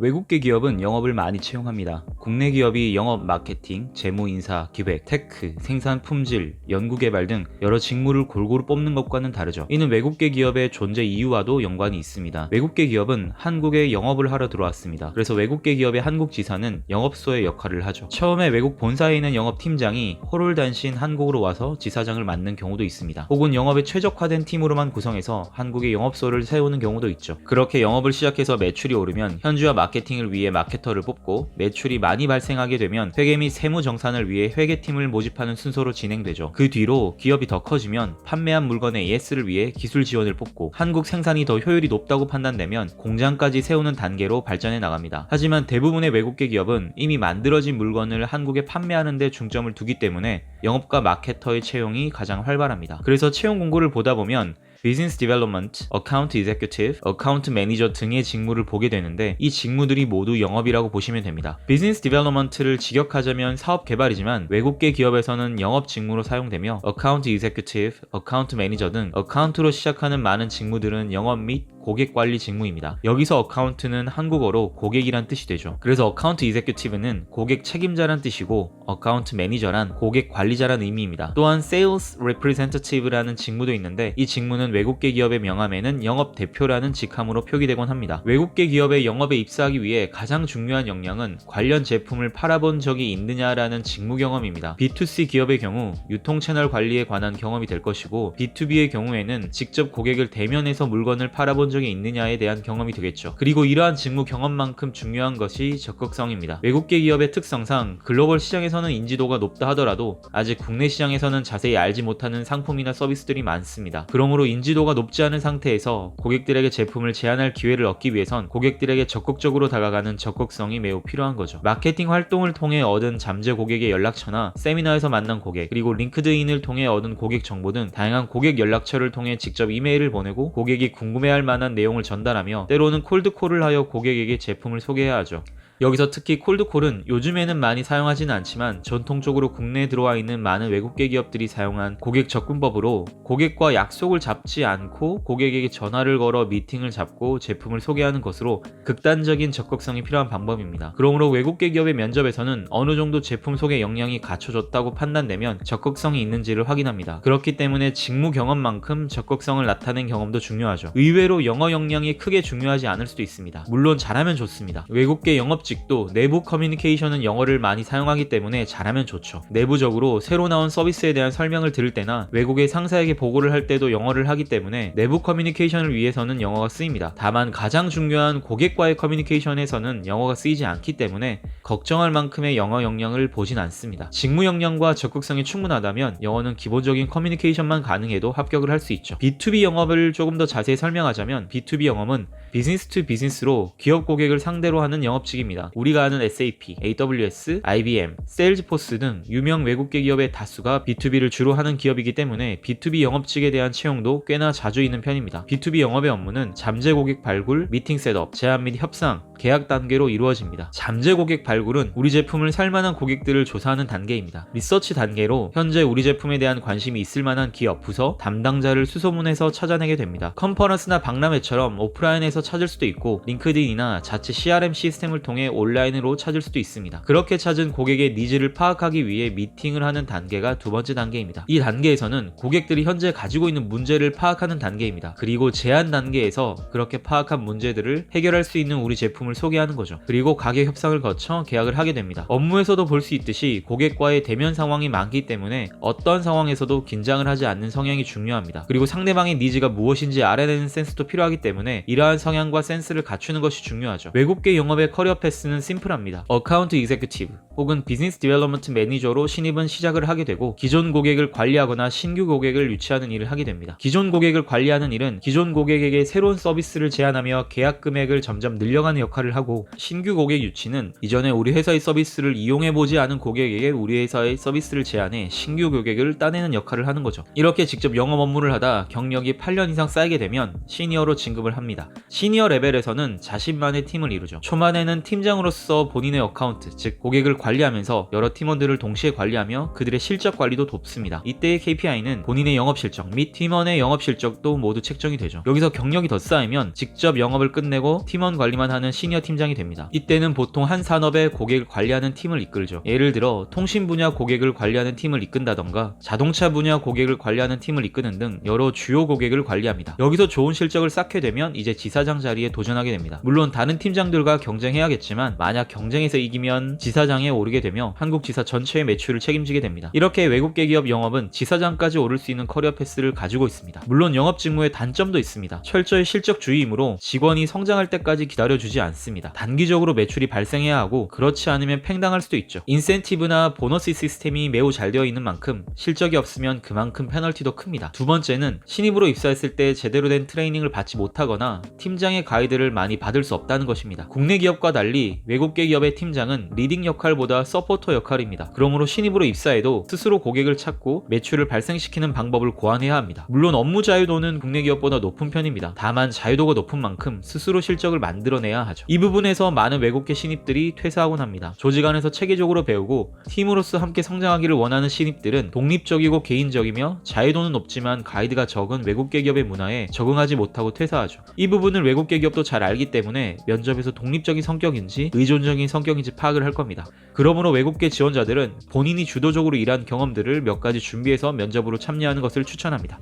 외국계 기업은 영업을 많이 채용합니다. 국내 기업이 영업, 마케팅, 재무, 인사, 기획, 테크, 생산, 품질, 연구개발 등 여러 직무를 골고루 뽑는 것과는 다르죠. 이는 외국계 기업의 존재 이유와도 연관이 있습니다. 외국계 기업은 한국에 영업을 하러 들어왔습니다. 그래서 외국계 기업의 한국 지사는 영업소의 역할을 하죠. 처음에 외국 본사에 있는 영업팀장이 호롤단신 한국으로 와서 지사장을 맡는 경우도 있습니다. 혹은 영업에 최적화된 팀으로만 구성해서 한국에 영업소를 세우는 경우도 있죠. 그렇게 영업을 시작해서 매출이 오르면 현지와 마케팅을 위해 마케터를 뽑고, 매출이 많이 발생하게 되면 회계 및 세무 정산을 위해 회계팀을 모집하는 순서로 진행되죠. 그 뒤로 기업이 더 커지면 판매한 물건의 AS를 위해 기술 지원을 뽑고, 한국 생산이 더 효율이 높다고 판단되면 공장까지 세우는 단계로 발전해 나갑니다. 하지만 대부분의 외국계 기업은 이미 만들어진 물건을 한국에 판매하는 데 중점을 두기 때문에 영업과 마케터의 채용이 가장 활발합니다. 그래서 채용 공고를 보다 보면 Business Development, Account Executive, Account Manager 등의 직무를 보게 되는데, 이 직무들이 모두 영업이라고 보시면 됩니다. Business Development를 직역하자면 사업 개발이지만 외국계 기업에서는 영업 직무로 사용되며, Account Executive, Account Manager 등 어카운트로 시작하는 많은 직무들은 영업 및 고객 관리 직무입니다. 여기서 어카운트는 한국어로 고객이란 뜻이 되죠. 그래서 어카운트 이제큐티브는 고객 책임자란 뜻이고, 어카운트 매니저란 고객 관리자란 의미입니다. 또한 Sales Representative라는 직무도 있는데, 이 직무는 외국계 기업의 명함에는 영업 대표라는 직함으로 표기되곤 합니다. 외국계 기업의 영업에 입사하기 위해 가장 중요한 역량은 관련 제품을 팔아본 적이 있느냐라는 직무 경험입니다. B2C 기업의 경우 유통 채널 관리에 관한 경험이 될 것이고, B2B의 경우에는 직접 고객을 대면해서 물건을 팔아본 적이 있느냐에 대한 경험이 되겠죠. 그리고 이러한 직무 경험만큼 중요한 것이 적극성입니다. 외국계 기업의 특성상 글로벌 시장에서는 인지도가 높다 하더라도 아직 국내 시장에서는 자세히 알지 못하는 상품이나 서비스들이 많습니다. 그러므로 인지도가 높지 않은 상태에서 고객들에게 제품을 제안할 기회를 얻기 위해선 고객들에게 적극적으로 다가가는 적극성이 매우 필요한 거죠. 마케팅 활동을 통해 얻은 잠재 고객의 연락처나 세미나에서 만난 고객, 그리고 링크드인을 통해 얻은 고객 정보 등 다양한 고객 연락처를 통해 직접 이메일을 보내고 고객이 궁금해할 만한 내용을 전달하며, 때로는 콜드콜을 하여 고객에게 제품을 소개해야 하죠. 여기서 특히 콜드콜은 요즘에는 많이 사용하지는 않지만 전통적으로 국내에 들어와 있는 많은 외국계 기업들이 사용한 고객 접근법으로, 고객과 약속을 잡지 않고 고객에게 전화를 걸어 미팅을 잡고 제품을 소개하는 것으로 극단적인 적극성이 필요한 방법입니다. 그러므로 외국계 기업의 면접에서는 어느 정도 제품 소개 역량이 갖춰졌다고 판단되면 적극성이 있는지를 확인합니다. 그렇기 때문에 직무 경험만큼 적극성을 나타낸 경험도 중요하죠. 의외로 영어 역량이 크게 중요하지 않을 수도 있습니다. 물론 잘하면 좋습니다. 외국계 영업직도 내부 커뮤니케이션은 영어를 많이 사용하기 때문에 잘하면 좋죠. 내부적으로 새로 나온 서비스에 대한 설명을 들을 때나 외국의 상사에게 보고를 할 때도 영어를 하기 때문에 내부 커뮤니케이션을 위해서는 영어가 쓰입니다. 다만 가장 중요한 고객과의 커뮤니케이션에서는 영어가 쓰이지 않기 때문에 걱정할 만큼의 영어 역량을 보진 않습니다. 직무 역량과 적극성이 충분하다면 영어는 기본적인 커뮤니케이션만 가능해도 합격을 할 수 있죠. B2B 영업을 조금 더 자세히 설명하자면, B2B 영업은 비즈니스 투 비즈니스로 기업 고객을 상대로 하는 영업직입니다. 우리가 아는 SAP, AWS, IBM, 세일즈포스 등 유명 외국계 기업의 다수가 B2B를 주로 하는 기업이기 때문에 B2B 영업직에 대한 채용도 꽤나 자주 있는 편입니다. B2B 영업의 업무는 잠재 고객 발굴, 미팅 셋업, 제안 및 협상, 계약 단계로 이루어집니다. 잠재 고객 발굴은 우리 제품을 살만한 고객들을 조사하는 단계입니다. 리서치 단계로 현재 우리 제품에 대한 관심이 있을 만한 기업, 부서, 담당자를 수소문해서 찾아내게 됩니다. 컨퍼런스나 박람회처럼 오프라인에서 찾을 수도 있고, 링크드인이나 자체 CRM 시스템을 통해 온라인으로 찾을 수도 있습니다. 그렇게 찾은 고객의 니즈를 파악하기 위해 미팅을 하는 단계가 두 번째 단계입니다. 이 단계에서는 고객들이 현재 가지고 있는 문제를 파악하는 단계입니다. 그리고 제안 단계에서 그렇게 파악한 문제들을 해결할 수 있는 우리 제품을 소개하는 거죠. 그리고 가격 협상을 거쳐 계약을 하게 됩니다. 업무에서도 볼 수 있듯이 고객과의 대면 상황이 많기 때문에 어떤 상황에서도 긴장을 하지 않는 성향이 중요합니다. 그리고 상대방의 니즈가 무엇인지 알아내는 센스도 필요하기 때문에 이러한 성향과 센스를 갖추는 것이 중요하죠. 외국계 영업의 커리어 패스는 심플합니다. 어카운트 이제큐티브 혹은 비즈니스 디벨롭먼트 매니저로 신입은 시작을 하게 되고, 기존 고객을 관리하거나 신규 고객을 유치하는 일을 하게 됩니다. 기존 고객을 관리하는 일은 기존 고객에게 새로운 서비스를 제안하며 계약 금액을 점점 늘려가는 역할을 하고, 신규 고객 유치는 이전에 우리 회사의 서비스를 이용해보지 않은 고객에게 우리 회사의 서비스를 제안해 신규 고객을 따내는 역할을 하는 거죠. 이렇게 직접 영업 업무를 하다 경력이 8년 이상 쌓이게 되면 시니어로 진급을 합니다. 시니어 레벨에서는 자신만의 팀을 이루죠. 초반에는 팀장으로서 본인의 어카운트, 즉 고객을 관리하면서 여러 팀원들을 동시에 관리하며 그들의 실적 관리도 돕습니다. 이때의 KPI는 본인의 영업 실적 및 팀원의 영업 실적도 모두 책정이 되죠. 여기서 경력이 더 쌓이면 직접 영업을 끝내고 팀원 관리만 하는 시니어 시니어 팀장이 됩니다. 이때는 보통 한 산업의 고객을 관리하는 팀을 이끌죠. 예를 들어 통신 분야 고객을 관리하는 팀을 이끈다던가 자동차 분야 고객을 관리하는 팀을 이끄는 등 여러 주요 고객을 관리합니다. 여기서 좋은 실적을 쌓게 되면 이제 지사장 자리에 도전하게 됩니다. 물론 다른 팀장들과 경쟁해야겠지만 만약 경쟁에서 이기면 지사장에 오르게 되며 한국 지사 전체의 매출을 책임지게 됩니다. 이렇게 외국계 기업 영업은 지사장까지 오를 수 있는 커리어 패스를 가지고 있습니다. 물론 영업 직무에 단점도 있습니다. 철저히 실적주의이므로 직원이 성장할 때까지 기다려주지 않습니다. 단기적으로 매출이 발생해야 하고 그렇지 않으면 팽당할 수도 있죠. 인센티브나 보너스 시스템이 매우 잘 되어 있는 만큼 실적이 없으면 그만큼 페널티도 큽니다. 두 번째는 신입으로 입사했을 때 제대로 된 트레이닝을 받지 못하거나 팀장의 가이드를 많이 받을 수 없다는 것입니다. 국내 기업과 달리 외국계 기업의 팀장은 리딩 역할보다 서포터 역할입니다. 그러므로 신입으로 입사해도 스스로 고객을 찾고 매출을 발생시키는 방법을 고안해야 합니다. 물론 업무 자유도는 국내 기업보다 높은 편입니다. 다만 자유도가 높은 만큼 스스로 실적을 만들어내야 하죠. 이 부분에서 많은 외국계 신입들이 퇴사하곤 합니다. 조직 안에서 체계적으로 배우고 팀으로서 함께 성장하기를 원하는 신입들은 독립적이고 개인적이며 자유도는 높지만 가이드가 적은 외국계 기업의 문화에 적응하지 못하고 퇴사하죠. 이 부분을 외국계 기업도 잘 알기 때문에 면접에서 독립적인 성격인지 의존적인 성격인지 파악을 할 겁니다. 그러므로 외국계 지원자들은 본인이 주도적으로 일한 경험들을 몇 가지 준비해서 면접으로 참여하는 것을 추천합니다.